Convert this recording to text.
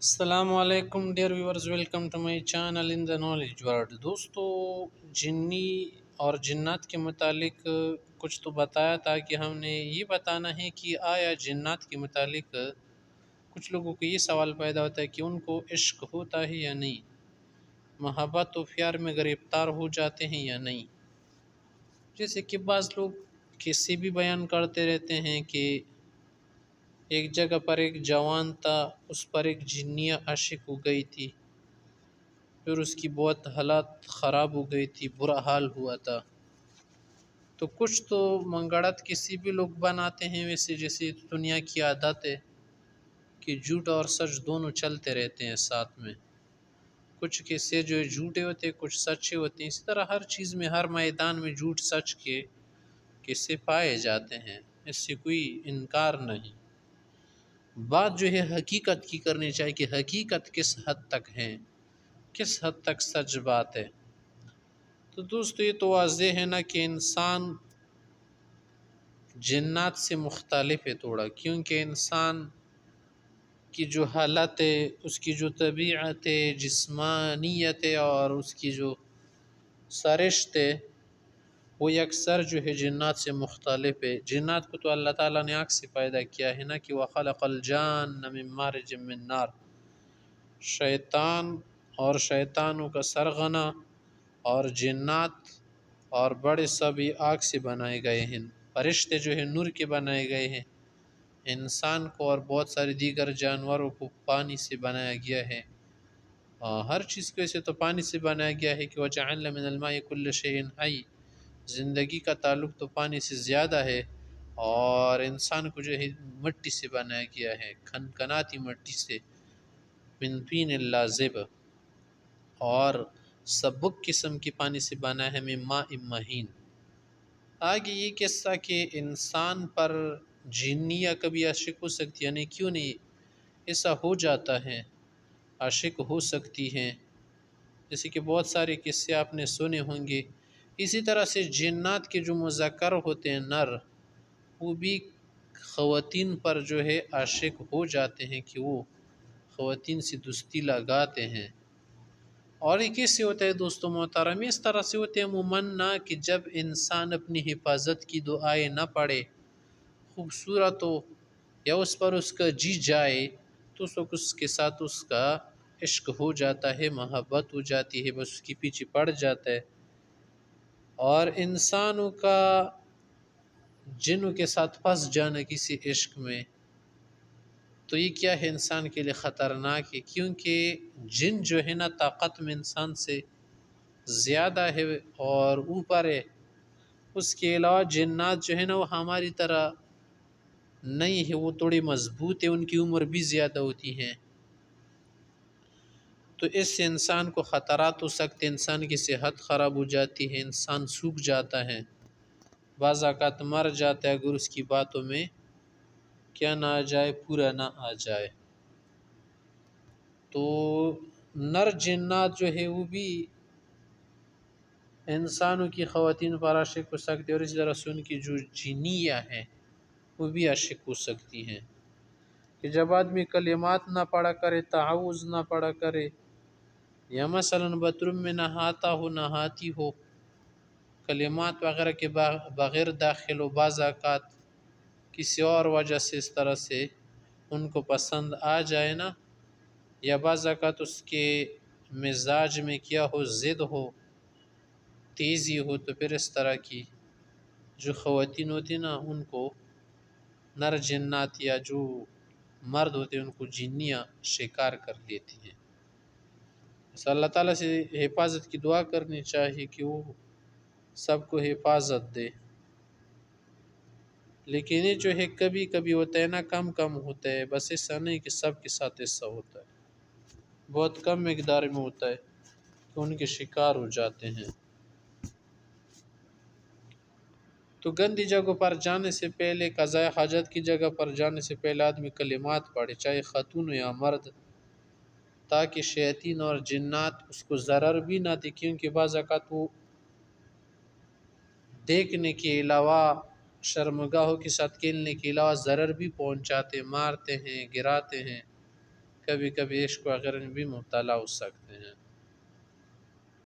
السلام علیکم dear viewers, welcome to my channel in the knowledge world. دوستو، جنی اور جنات کے متعلق کچھ تو بتایا تھا کہ ہم نے یہ بتانا ہے کہ آیا جنات کے متعلق کچھ لوگوں کو یہ سوال پیدا ہوتا ہے کہ ان کو عشق ہوتا ہے یا نہیں، محبت و پیار میں گرفتار ہو جاتے ہیں یا نہیں۔ جیسے کہ بعض لوگ قصے بھی بیان کرتے رہتے ہیں کہ ایک جگہ پر ایک جوان تھا، اس پر ایک جنیہ عاشق ہو گئی تھی، پھر اس کی بہت حالات خراب ہو گئی تھی، برا حال ہوا تھا۔ تو کچھ تو منگڑت کسی بھی لوگ بناتے ہیں، ویسے جیسے دنیا کی عادت ہے کہ جھوٹ اور سچ دونوں چلتے رہتے ہیں ساتھ میں۔ کچھ قصے جو ہے جھوٹے ہوتے ہیں، کچھ سچے ہوتے ہیں۔ اسی طرح ہر چیز میں، ہر میدان میں جھوٹ سچ کے قصے پائے جاتے ہیں، اس سے کوئی انکار نہیں۔ بات جو ہے حقیقت کی کرنی چاہیے کہ حقیقت کس حد تک ہے، کس حد تک سچ بات ہے۔ تو دوستو، یہ تو واضح ہے نا کہ انسان جنات سے مختلف ہے تھوڑا، کیونکہ انسان کی جو حالت ہے، اس کی جو طبیعت ہے، جسمانیت ہے، اور اس کی جو سرشت ہے، وہ اکثر جو ہے جنات سے مختلف ہے۔ جنات کو تو اللہ تعالیٰ نے آگ سے پیدا کیا ہے نا کہ وَخَلَقَ الْجَانَّ مِن مَارِجٍ مِّن نَار۔ شیطان اور شیطانوں کا سرغنہ اور جنات اور بڑے سبھی آگ سے بنائے گئے ہیں، فرشتے جو ہیں نور کے بنائے گئے ہیں، انسان کو اور بہت سارے دیگر جانوروں کو پانی سے بنایا گیا ہے۔ ہر چیز کو ایسے تو پانی سے بنایا گیا ہے کہ وَجَعَلْنَا مِنَ الْمَاءِ كُلَّ شَيْءٍ حَيٍّ۔ زندگی کا تعلق تو پانی سے زیادہ ہے، اور انسان کو جو ہے مٹی سے بنایا گیا ہے، کھنکھناتی مٹی سے، من طین لازب، اور سبک قسم کی پانی سے بنا ہے، من ماء مہین۔ آگے یہ قصہ کہ انسان پر جنیہ کبھی عاشق ہو سکتی ہے، یعنی کیوں نہیں، ایسا ہو جاتا ہے، عاشق ہو سکتی ہیں، جیسے کہ بہت سارے قصے آپ نے سنے ہوں گے۔ اسی طرح سے جنات کے جو مذکر ہوتے ہیں، نر، وہ بھی خواتین پر جو ہے عاشق ہو جاتے ہیں کہ وہ خواتین سے دوستی لگاتے ہیں۔ اور یہ کیسے ہوتا ہے دوستو محترم؟ اس طرح سے ہوتے ہیں ممنع کہ جب انسان اپنی حفاظت کی دعائیں نہ پڑھے، خوبصورت ہو یا اس پر اس کا جی جائے، تو اس وقت اس کے ساتھ اس کا عشق ہو جاتا ہے، محبت ہو جاتی ہے، بس اس کے پیچھے پڑ جاتا ہے۔ اور انسانوں کا جنوں کے ساتھ پھنس جانا کسی عشق میں، تو یہ کیا ہے، انسان کے لیے خطرناک ہے، کیونکہ جن جو ہے نا طاقت میں انسان سے زیادہ ہے اور اوپر ہے۔ اس کے علاوہ جنات جو ہے نا وہ ہماری طرح نہیں ہے، وہ تھوڑی مضبوط ہے، ان کی عمر بھی زیادہ ہوتی ہے، تو اس سے انسان کو خطرات ہو سکتے، انسان کی صحت خراب ہو جاتی ہے، انسان سوکھ جاتا ہے، بعض اوقات مر جاتا ہے اگر اس کی باتوں میں کیا نہ آ جائے، پورا نہ آ جائے۔ تو نر جنات جو ہے وہ بھی انسانوں کی خواتین پر عاشق ہو سکتے، اور اسی طرح سے ان کی جو جنیہ ہیں وہ بھی عاشق ہو سکتی ہیں، کہ جب آدمی کلمات نہ پڑھا کرے، تعوذ نہ پڑھا کرے، یا مثلا باتھ روم میں نہاتا ہو، نہاتی ہو، کلمات وغیرہ کے بغیر داخل ہو، بعض اوقات کسی اور وجہ سے اس طرح سے ان کو پسند آ جائے نا، یا بعض اوقات اس کے مزاج میں کیا ہو، ضد ہو، تیزی ہو، تو پھر اس طرح کی جو خواتین ہوتی نا ان کو نر جنات یا جو مرد ہوتے ان کو جنیاں شکار کر لیتی ہیں۔ بس اللہ تعالیٰ سے حفاظت کی دعا کرنی چاہیے کہ وہ سب کو حفاظت دے، لیکن یہ جو ہے کبھی کبھی ہوتا ہے نا، کم کم ہوتا ہے، بس ایسا نہیں کہ سب کے ساتھ ایسا ہوتا ہے، بہت کم مقدار میں ہوتا ہے کہ ان کے شکار ہو جاتے ہیں۔ تو گندی جگہوں پر جانے سے پہلے، قضاء حاجت کی جگہ پر جانے سے پہلے آدمی کلمات پڑھے، چاہے خاتون ہو یا مرد، تاکہ شیاطین اور جنات اس کو ضرر بھی نہ دے، کیونکہ بعض اوقات وہ دیکھنے کے علاوہ، شرمگاہوں کے ساتھ کھیلنے کے علاوہ ضرر بھی پہنچاتے، مارتے ہیں، گراتے ہیں، کبھی کبھی عشق وغیرہ میں بھی مبتلا ہو سکتے ہیں۔